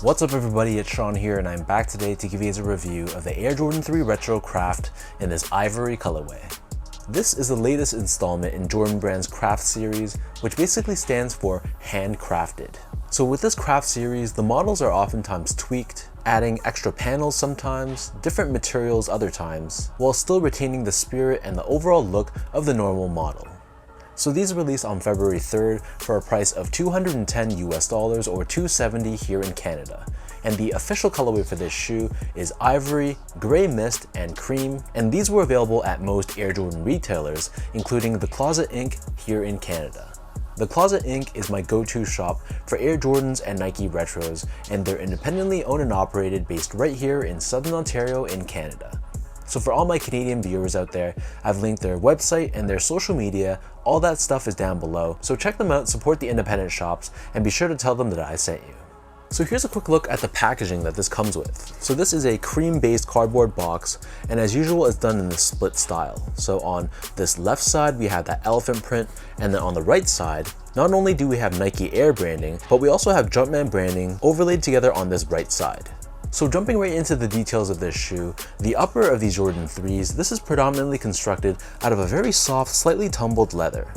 What's up everybody, it's Sean here and I'm back today to give you a review of the Air Jordan 3 Retro Craft in this Ivory colorway. This is the latest installment in Jordan Brand's Craft series, which basically stands for Handcrafted. So with this craft series, the models are oftentimes tweaked, adding extra panels sometimes, different materials other times, while still retaining the spirit and the overall look of the normal model. So these released on February 3rd for a price of $210 US or $270 here in Canada. And the official colorway for this shoe is Ivory, Grey Mist, and Cream, and these were available at most Air Jordan retailers, including the Closet Inc. here in Canada. The Closet Inc. is my go-to shop for Air Jordans and Nike Retros, and they're independently owned and operated based right here in Southern Ontario in Canada. So for all my Canadian viewers out there, I've linked their website and their social media, all that stuff is down below, so check them out, support the independent shops, and be sure to tell them that I sent you. So here's a quick look at the packaging that this comes with. So this is a cream-based cardboard box, and as usual it's done in the split style. So on this left side we have that elephant print, and then on the right side, not only do we have Nike Air branding, but we also have Jumpman branding overlaid together on this right side. So jumping right into the details of this shoe, the upper of these Jordan 3s, this is predominantly constructed out of a very soft, slightly tumbled leather.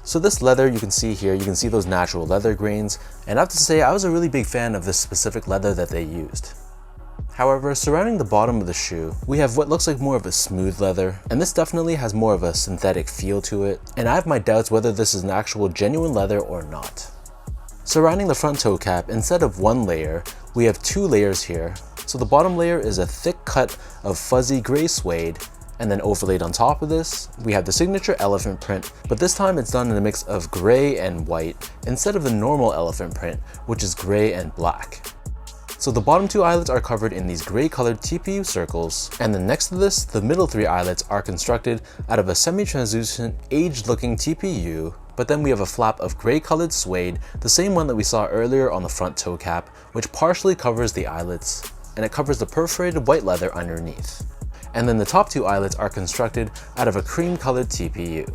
So this leather you can see here, you can see those natural leather grains, and I have to say I was a really big fan of this specific leather that they used. However, surrounding the bottom of the shoe, we have what looks like more of a smooth leather, and this definitely has more of a synthetic feel to it, and I have my doubts whether this is an actual genuine leather or not. Surrounding the front toe cap, instead of one layer, we have two layers here. So the bottom layer is a thick cut of fuzzy gray suede, and then overlaid on top of this, we have the signature elephant print, but this time it's done in a mix of gray and white instead of the normal elephant print, which is gray and black. So the bottom two eyelets are covered in these gray colored TPU circles, and then next to this, the middle three eyelets are constructed out of a semi-translucent, aged looking TPU, but then we have a flap of gray colored suede, the same one that we saw earlier on the front toe cap, which partially covers the eyelets, and it covers the perforated white leather underneath. And then the top two eyelets are constructed out of a cream colored TPU.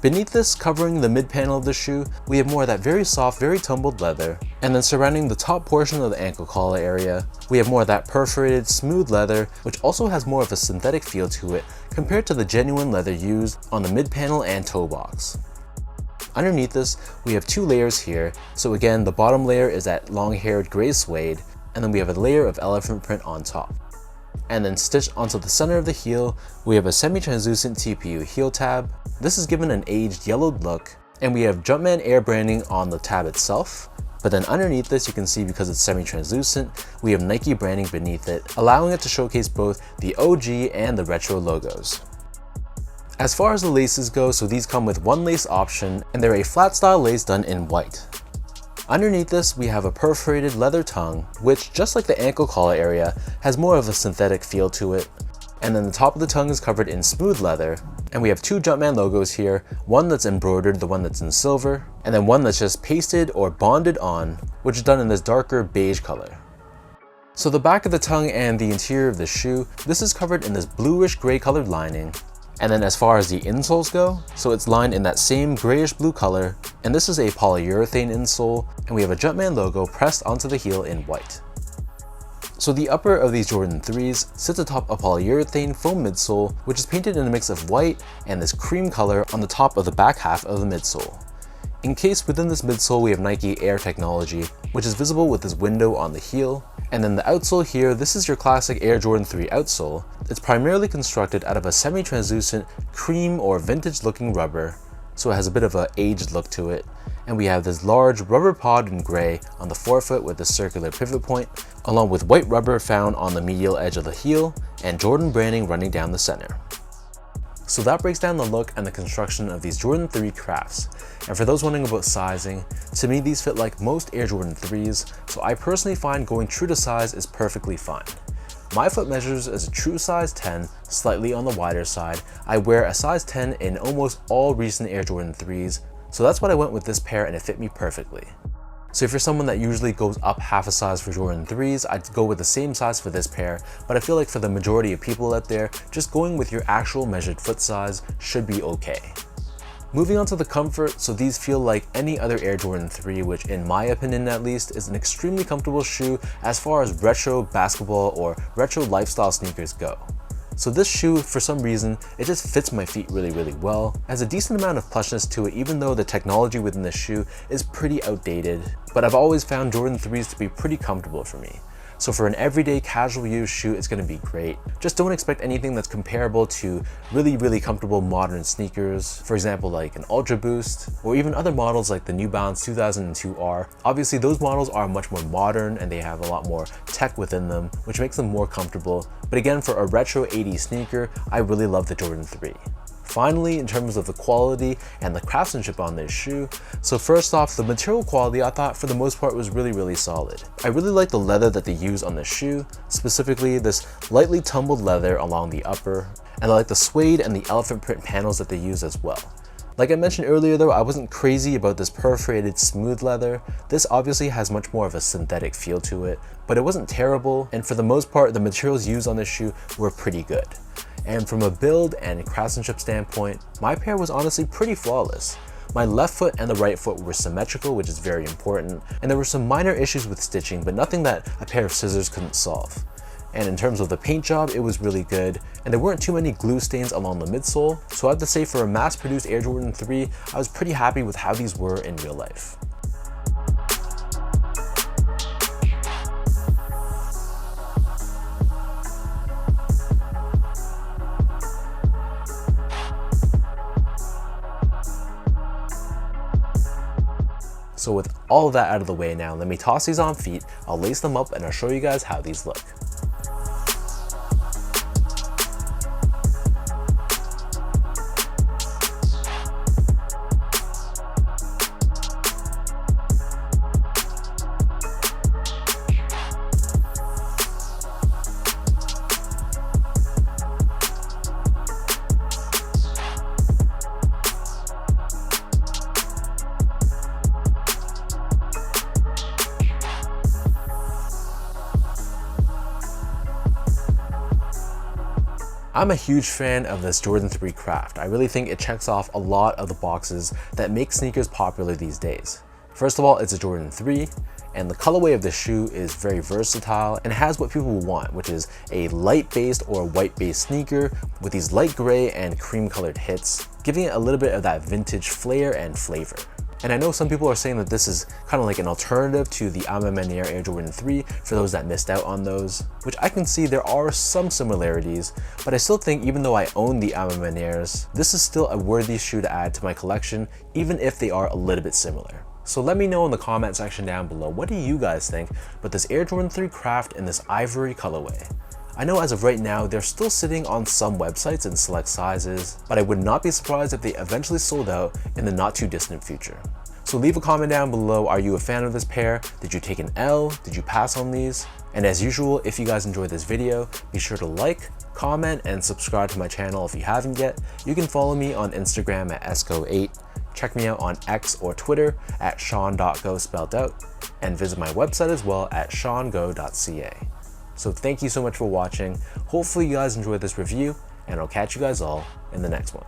Beneath this, covering the mid panel of the shoe, we have more of that very soft, very tumbled leather, and then surrounding the top portion of the ankle collar area, we have more of that perforated, smooth leather, which also has more of a synthetic feel to it compared to the genuine leather used on the mid panel and toe box. Underneath this, we have two layers here, so again, the bottom layer is that long-haired gray suede, and then we have a layer of elephant print on top. And then stitched onto the center of the heel, we have a semi-translucent TPU heel tab. This is given an aged yellowed look, and we have Jumpman Air branding on the tab itself. But then underneath this, you can see because it's semi-translucent, we have Nike branding beneath it, allowing it to showcase both the OG and the retro logos. As far as the laces go, so these come with one lace option, and they're a flat style lace done in white. Underneath this, we have a perforated leather tongue, which, just like the ankle collar area, has more of a synthetic feel to it. And then the top of the tongue is covered in smooth leather, and we have two Jumpman logos here, one that's embroidered, the one that's in silver, and then one that's just pasted or bonded on, which is done in this darker beige color. So the back of the tongue and the interior of the shoe, this is covered in this bluish gray colored lining. And then as far as the insoles go, so it's lined in that same grayish blue color, and this is a polyurethane insole, and we have a Jumpman logo pressed onto the heel in white. So the upper of these Jordan 3s sits atop a polyurethane foam midsole, which is painted in a mix of white and this cream color on the top of the back half of the midsole. Encased within this midsole, we have Nike Air technology, which is visible with this window on the heel. And then the outsole here, this is your classic Air Jordan 3 outsole. It's primarily constructed out of a semi-translucent cream or vintage looking rubber, so it has a bit of an aged look to it. And we have this large rubber pod in gray on the forefoot with a circular pivot point, along with white rubber found on the medial edge of the heel, and Jordan branding running down the center. So that breaks down the look and the construction of these Jordan 3 crafts. And for those wondering about sizing, to me these fit like most Air Jordan 3s, so I personally find going true to size is perfectly fine. My foot measures as a true size 10, slightly on the wider side. I wear a size 10 in almost all recent Air Jordan 3s, so that's what I went with this pair and it fit me perfectly. So if you're someone that usually goes up half a size for Jordan 3s, I'd go with the same size for this pair, but I feel like for the majority of people out there, just going with your actual measured foot size should be okay. Moving on to the comfort, so these feel like any other Air Jordan 3, which in my opinion at least is an extremely comfortable shoe as far as retro basketball or retro lifestyle sneakers go. So this shoe, for some reason, it just fits my feet really well. It has a decent amount of plushness to it, even though the technology within the shoe is pretty outdated, but I've always found Jordan 3s to be pretty comfortable for me. So for an everyday casual use shoe, it's going to be great. Just don't expect anything that's comparable to really comfortable modern sneakers. For example, like an Ultra Boost, or even other models like the New Balance 2002R. Obviously, those models are much more modern and they have a lot more tech within them, which makes them more comfortable. But again, for a retro 80s sneaker, I really love the Jordan 3. Finally, in terms of the quality and the craftsmanship on this shoe, so first off, the material quality I thought for the most part was really solid. I really like the leather that they use on the shoe, specifically this lightly tumbled leather along the upper, and I like the suede and the elephant print panels that they use as well. Like I mentioned earlier though, I wasn't crazy about this perforated smooth leather. This obviously has much more of a synthetic feel to it, but it wasn't terrible, and for the most part, the materials used on this shoe were pretty good. And from a build and craftsmanship standpoint, my pair was honestly pretty flawless. My left foot and the right foot were symmetrical, which is very important, and there were some minor issues with stitching, but nothing that a pair of scissors couldn't solve. And in terms of the paint job, it was really good, and there weren't too many glue stains along the midsole, so I have to say for a mass-produced Air Jordan 3, I was pretty happy with how these were in real life. So with all of that out of the way now, let me toss these on feet, I'll lace them up, and I'll show you guys how these look. I'm a huge fan of this Jordan 3 craft. I really think it checks off a lot of the boxes that make sneakers popular these days. First of all, it's a Jordan 3, and the colorway of the shoe is very versatile and has what people want, which is a light-based or white-based sneaker with these light gray and cream-colored hits, giving it a little bit of that vintage flair and flavor. And I know some people are saying that this is kind of like an alternative to the Air Jordan 3 for those that missed out on those, which I can see there are some similarities, but I still think even though I own the Airs, this is still a worthy shoe to add to my collection, even if they are a little bit similar. So let me know in the comment section down below, what do you guys think about this Air Jordan 3 craft in this ivory colorway? I know as of right now, they're still sitting on some websites in select sizes, but I would not be surprised if they eventually sold out in the not too distant future. So leave a comment down below, are you a fan of this pair? Did you take an L? Did you pass on these? And as usual, if you guys enjoyed this video, be sure to like, comment, and subscribe to my channel if you haven't yet. You can follow me on Instagram at esco8, check me out on X or Twitter at sean.go spelled out, and visit my website as well at seango.ca. So thank you so much for watching. Hopefully you guys enjoyed this review, and I'll catch you guys all in the next one.